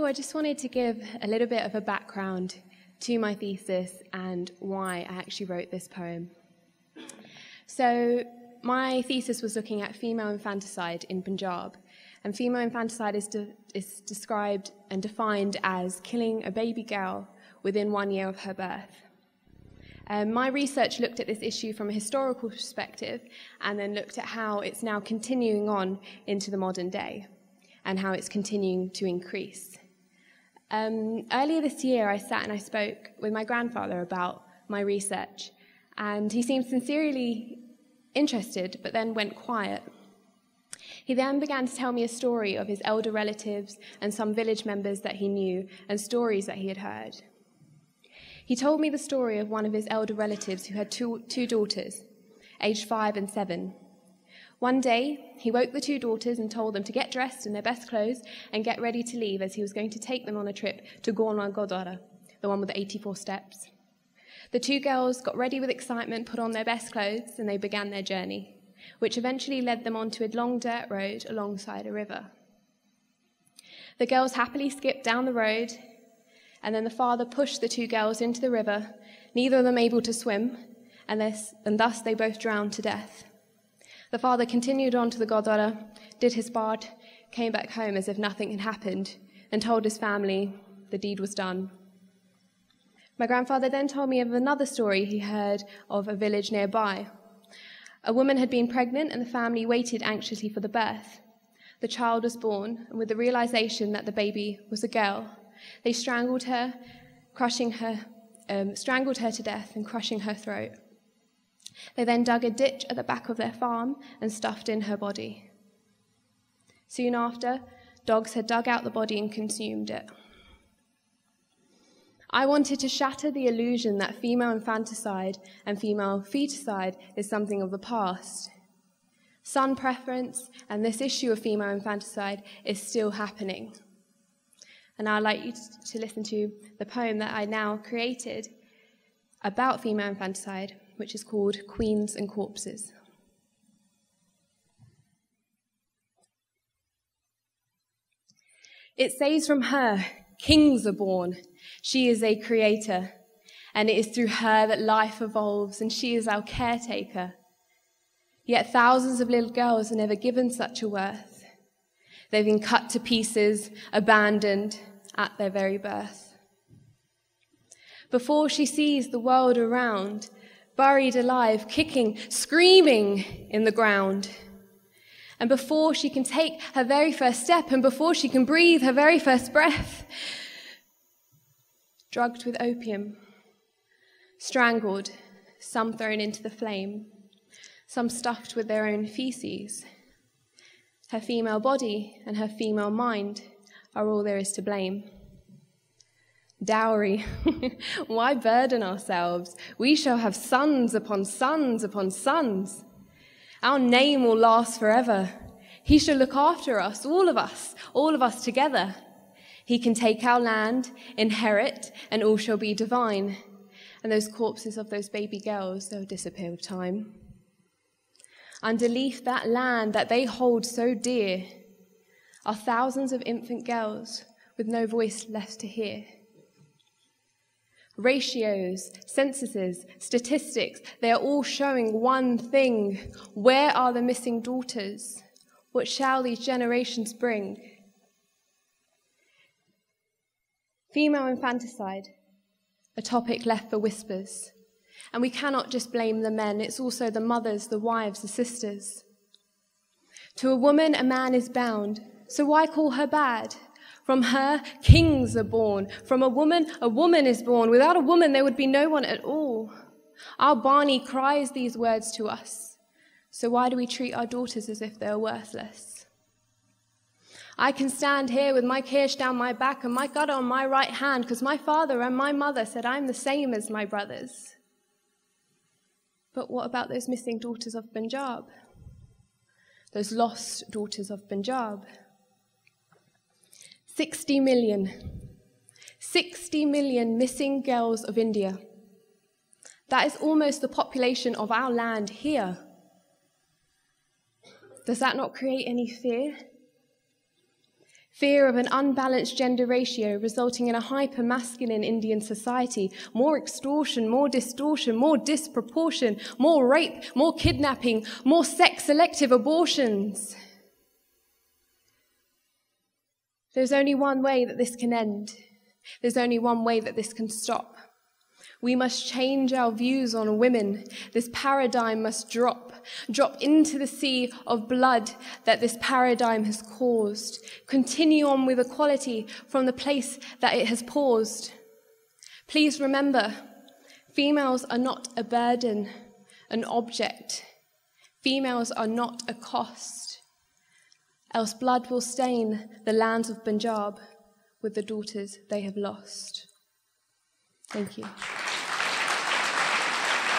I just wanted to give a little bit of a background to my thesis and why I actually wrote this poem. So my thesis was looking at female infanticide in Punjab, and female infanticide is described and defined as killing a baby girl within 1 year of her birth. My research looked at this issue from a historical perspective and then looked at how it's now continuing on into the modern day and how it's continuing to increase. Earlier this year, I sat and I spoke with my grandfather about my research, and he seemed sincerely interested, but then went quiet. He then began to tell me a story of his elder relatives and some village members that he knew and stories that he had heard. He told me the story of one of his elder relatives who had two daughters, aged 5 and 7. One day, he woke the 2 daughters and told them to get dressed in their best clothes and get ready to leave, as he was going to take them on a trip to Gorna Godara, the one with the 84 steps. The 2 girls got ready with excitement, put on their best clothes, and they began their journey, which eventually led them onto a long dirt road alongside a river. The girls happily skipped down the road, and then the father pushed the 2 girls into the river, neither of them able to swim, and thus they both drowned to death. The father continued on to the Godara, did his part, came back home as if nothing had happened, and told his family the deed was done. My grandfather then told me of another story he heard of a village nearby. A woman had been pregnant, and the family waited anxiously for the birth. The child was born, and with the realization that the baby was a girl, they strangled her to death and crushing her throat. They then dug a ditch at the back of their farm and stuffed in her body. Soon after, dogs had dug out the body and consumed it. I wanted to shatter the illusion that female infanticide and female feticide is something of the past. Son preference and this issue of female infanticide is still happening. And I'd like you to listen to the poem that I now created about female infanticide, which is called Queens and Corpses. It says from her, kings are born. She is a creator, and it is through her that life evolves, and she is our caretaker. Yet thousands of little girls are never given such a worth. They've been cut to pieces, abandoned at their very birth. Before she sees the world around, buried alive, kicking, screaming in the ground. And before she can take her very first step, and before she can breathe her very first breath, drugged with opium, strangled, some thrown into the flame, some stuffed with their own feces. Her female body and her female mind are all there is to blame. Dowry, why burden ourselves? We shall have sons upon sons upon sons. Our name will last forever. He shall look after us, all of us together. He can take our land, inherit, and all shall be divine. And those corpses of those baby girls, they'll disappear with time. Underneath that land that they hold so dear are thousands of infant girls with no voice left to hear. Ratios, censuses, statistics, they are all showing one thing. Where are the missing daughters? What shall these generations bring? Female infanticide, a topic left for whispers. And we cannot just blame the men, it's also the mothers, the wives, the sisters. To a woman, a man is bound, so why call her bad? From her, kings are born. From a woman is born. Without a woman, there would be no one at all. Our Barney cries these words to us. So why do we treat our daughters as if they're worthless? I can stand here with my kirsch down my back and my gutter on my right hand because my father and my mother said I'm the same as my brothers. But what about those missing daughters of Punjab? Those lost daughters of Punjab? 60 million missing girls of India. That is almost the population of our land here. Does that not create any fear? Fear of an unbalanced gender ratio resulting in a hyper-masculine Indian society, more extortion, more distortion, more disproportion, more rape, more kidnapping, more sex-selective abortions. There's only one way that this can end. There's only one way that this can stop. We must change our views on women. This paradigm must drop into the sea of blood that this paradigm has caused. Continue on with equality from the place that it has paused. Please remember, females are not a burden, an object. Females are not a cost. Else blood will stain the lands of Punjab with the daughters they have lost. Thank you.